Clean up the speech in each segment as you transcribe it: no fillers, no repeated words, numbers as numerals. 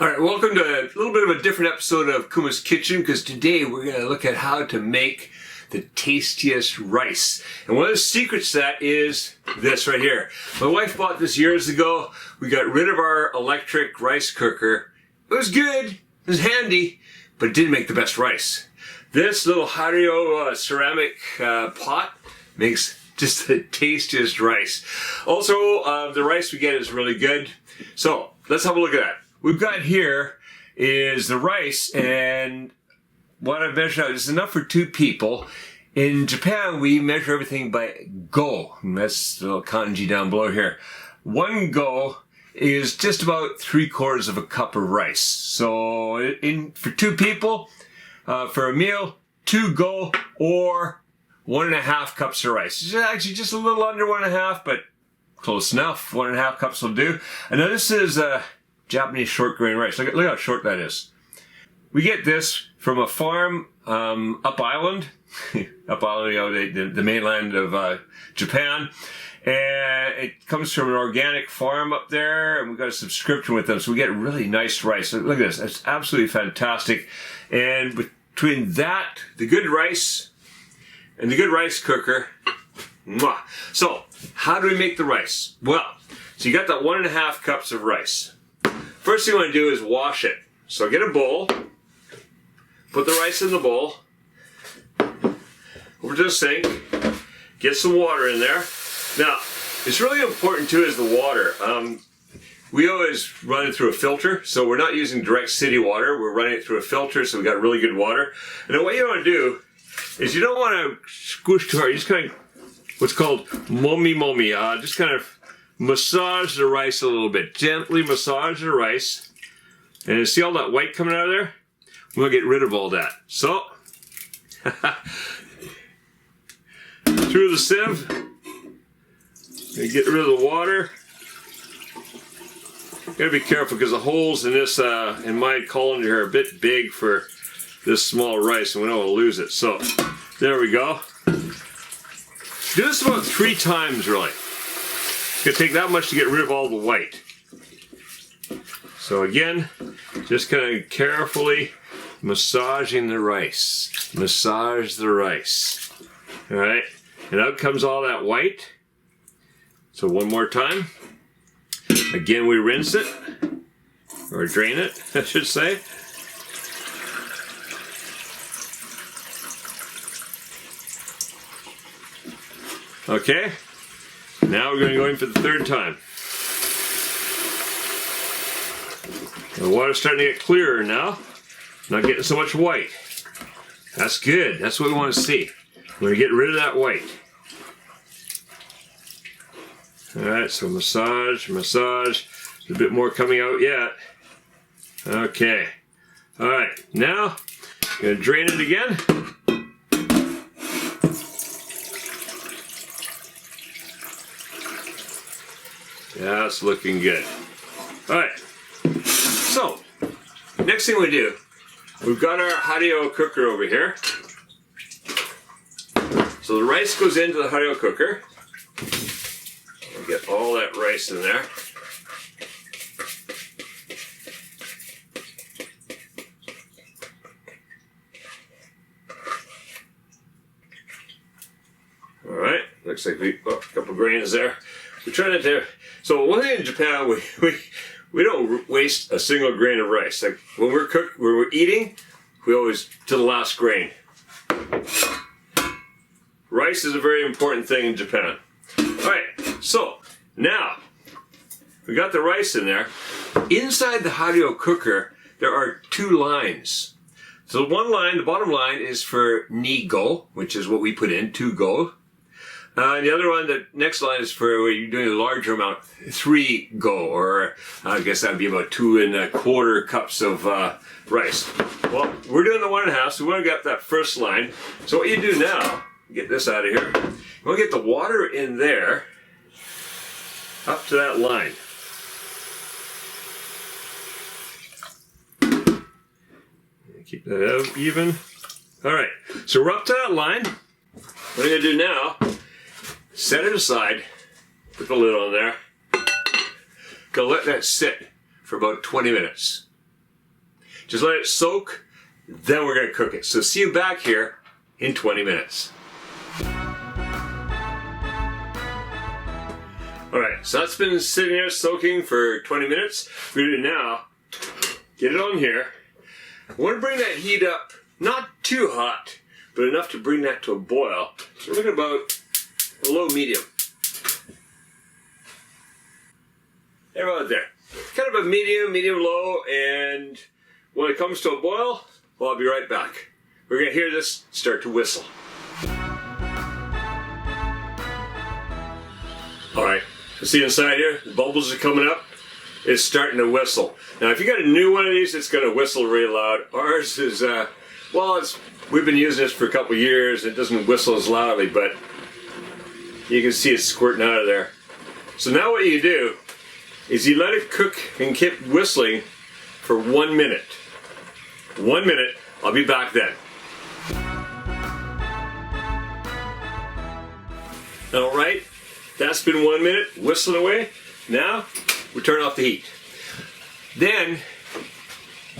Alright, welcome to a little bit of a different episode of Kuma's Kitchen, because today we're going to look at how to make the tastiest rice. And one of the secrets to that is this right here. My wife bought this years ago. We got rid of our electric rice cooker. It was good, it was handy, but it didn't make the best rice. This little Hario ceramic pot makes just the tastiest rice. Also, the rice we get is really good. So, let's have a look at that. We've got here is the rice, and what I've measured out is enough for 2 people. In Japan, we measure everything by go. And that's the little kanji down below here. 1 go is just about 3/4 of a cup of rice. So for 2 people, for a meal, 2 go or 1.5 cups of rice. It's actually just a little under 1.5, but close enough. 1.5 cups will do. And now this is Japanese short grain rice. Look how short that is. We get this from a farm up island, up island, you know, the mainland of Japan, and it comes from an organic farm up there, and we've got a subscription with them, so we get really nice rice. Look at this, it's absolutely fantastic. And between that, the good rice, and the good rice cooker, mwah. So, how do we make the rice? Well, so you got that 1.5 cups of rice. First thing you want to do is wash it. So get a bowl, put the rice in the bowl, over to the sink, get some water in there. Now, it's really important too is the water. We always run it through a filter, so we're not using direct city water, we're running it through a filter, so we got really good water. And then what you want to do is you don't want to squish too hard, you just kind of, what's called momi momi, just kind of massage the rice a little bit. Gently massage the rice. And you see all that white coming out of there? We'll get rid of all that. So, through the sieve, you get rid of the water. Gotta be careful because the holes in this, in my colander here are a bit big for this small rice, and we don't want to lose it. So, there we go. Do this about 3 times, really. It's going to take that much to get rid of all the white. So again, just kind of carefully massaging the rice. Massage the rice. Alright, and out comes all that white. So one more time. Again, we rinse it, or drain it, I should say. Okay. Now we're going to go in for the 3rd time. The water's starting to get clearer now. Not getting so much white. That's good. That's what we want to see. We're going to get rid of that white. Alright, so massage, massage. There's a bit more coming out yet. Okay. Alright, now I'm going to drain it again. That's looking good. Alright, so, next thing we do, we've got our Hario cooker over here. So the rice goes into the Hario cooker. We'll get all that rice in there. Alright, looks like we got a couple grains there. We try not to. So one thing in Japan, we don't waste a single grain of rice. Like when we're eating, we always to the last grain. Rice is a very important thing in Japan. All right, so now we got the rice in there. Inside the Hario cooker, there are 2 lines. So one line, the bottom line, is for ni go, which is what we put in, 2 go. And the other one, the next line is for when you're doing a larger amount, 3 go, or I guess that'd be about 2.25 cups of rice. Well, we're doing the 1.5, so we want to get that first line. So what you do now, get this out of here, you want to get the water in there, up to that line. Keep that out even. Alright, so we're up to that line. What I'm going to do now, set it aside, put the lid on there, gonna let that sit for about 20 minutes. Just let it soak, then we're gonna cook it. So see you back here in 20 minutes. All right, so that's been sitting there soaking for 20 minutes. We're gonna do now, get it on here. I wanna bring that heat up, not too hot, but enough to bring that to a boil. So we're looking about a low medium. There, about there. Kind of a medium low, and when it comes to a boil, well, I'll be right back. We're gonna hear this start to whistle. All right, see inside here, the bubbles are coming up. It's starting to whistle. Now, if you got a new one of these, it's gonna whistle really loud. Ours is, we've been using this for a couple years. It doesn't whistle as loudly, but you can see it squirting out of there. So now what you do is you let it cook and keep whistling for 1 minute. 1 minute, I'll be back then. All right, that's been 1 minute, whistling away. Now, we turn off the heat. Then,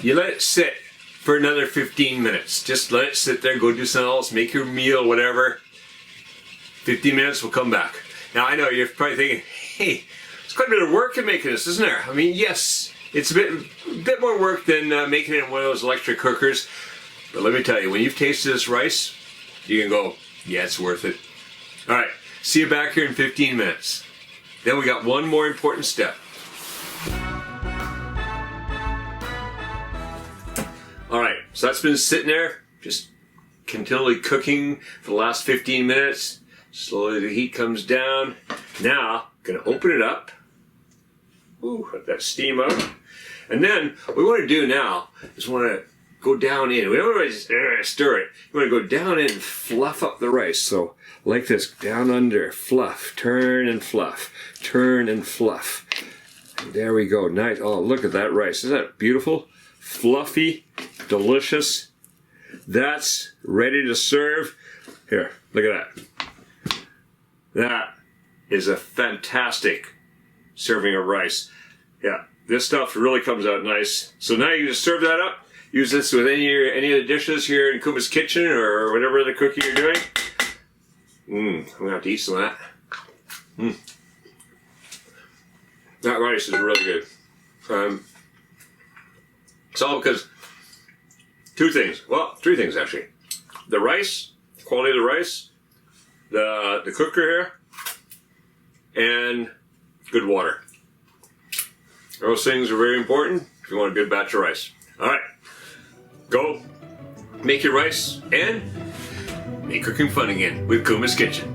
you let it sit for another 15 minutes. Just let it sit there, go do something else, make your meal, whatever. 15 minutes, we'll come back. Now, I know you're probably thinking, hey, it's quite a bit of work in making this, isn't there? I mean, yes, it's a bit more work than making it in one of those electric cookers. But let me tell you, when you've tasted this rice, you can go, yeah, it's worth it. All right, see you back here in 15 minutes. Then we got one more important step. All right, so that's been sitting there, just continually cooking for the last 15 minutes. Slowly the heat comes down. Now, gonna open it up. Ooh, let that steam out. And then, what we wanna do now is wanna go down in. We don't wanna just stir it. You wanna go down in and fluff up the rice. So, like this, down under, fluff, turn and fluff, turn and fluff. And there we go, nice. Oh, look at that rice. Isn't that beautiful? Fluffy, delicious. That's ready to serve. Here, look at that. That is a fantastic serving of rice. Yeah, this stuff really comes out nice. So now you can just serve that up. Use this with any of the dishes here in Kuma's kitchen or whatever other cooking you're doing. I'm gonna have to eat some of that. That rice is really good. It's all because two things. Well, three things actually. The rice, the quality of the rice, the cooker here, and good water. Those things are very important if you want a good batch of rice. All right, go make your rice and make cooking fun again with Kuma's Kitchen.